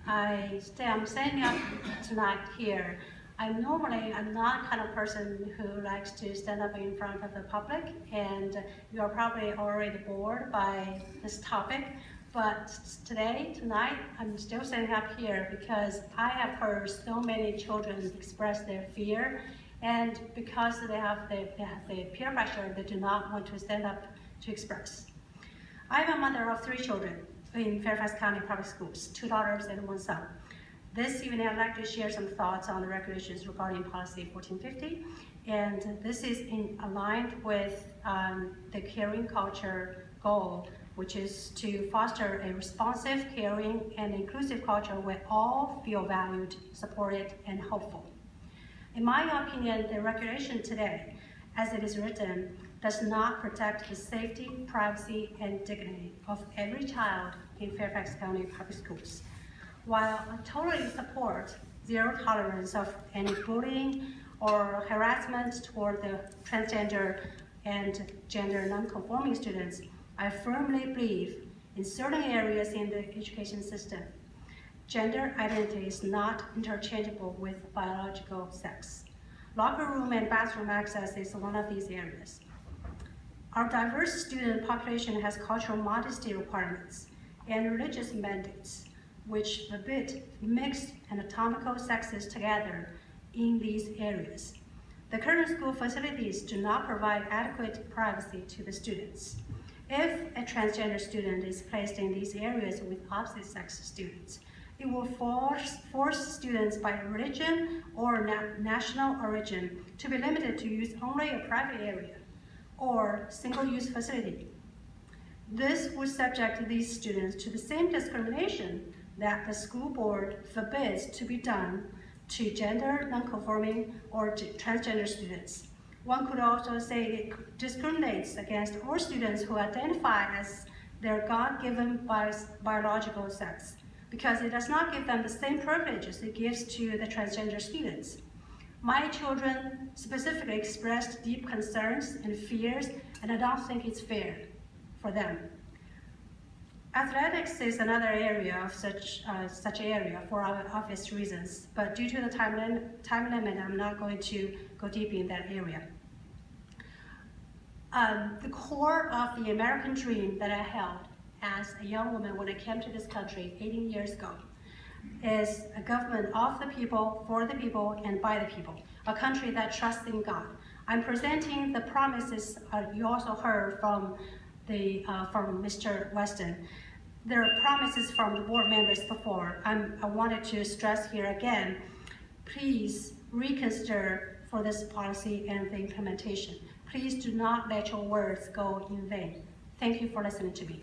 I'm standing up tonight here. I'm not the kind of person who likes to stand up in front of the public, and you're probably already bored by this topic. But tonight, I'm still standing up here because I have heard so many children express their fear, and because they have the peer pressure, they do not want to stand up to express. I'm a mother of 3 children in Fairfax County Public Schools, 2 daughters and 1 son. This evening, I'd like to share some thoughts on the regulations regarding Policy 1450, and this is aligned with the caring culture goal, which is to foster a responsive, caring, and inclusive culture where all feel valued, supported, and hopeful. In my opinion, the regulation today, as it is written, does not protect the safety, privacy, and dignity of every child in Fairfax County Public Schools. While I totally support zero tolerance of any bullying or harassment toward the transgender and gender non-conforming students, I firmly believe in certain areas in the education system, gender identity is not interchangeable with biological sex. Locker room and bathroom access is one of these areas. Our diverse student population has cultural modesty requirements and religious mandates, which forbid mixed anatomical sexes together in these areas. The current school facilities do not provide adequate privacy to the students. If a transgender student is placed in these areas with opposite sex students, it will force students by religion or national origin to be limited to use only a private area or single-use facility. This would subject these students to the same discrimination that the school board forbids to be done to gender non-conforming or transgender students. One could also say it discriminates against all students who identify as their God-given biological sex, because it does not give them the same privileges it gives to the transgender students. My children specifically expressed deep concerns and fears, and I don't think it's fair for them. Athletics is another area of such area for obvious reasons, but due to the time limit, I'm not going to go deep in that area. The core of the American dream that I held as a young woman when I came to this country 18 years ago is a government of the people, for the people, and by the people, a country that trusts in God. I'm presenting the promises you also heard from Mr. Weston. There are promises from the board members before. I wanted to stress here again, please reconsider for this policy and the implementation. Please do not let your words go in vain. Thank you for listening to me.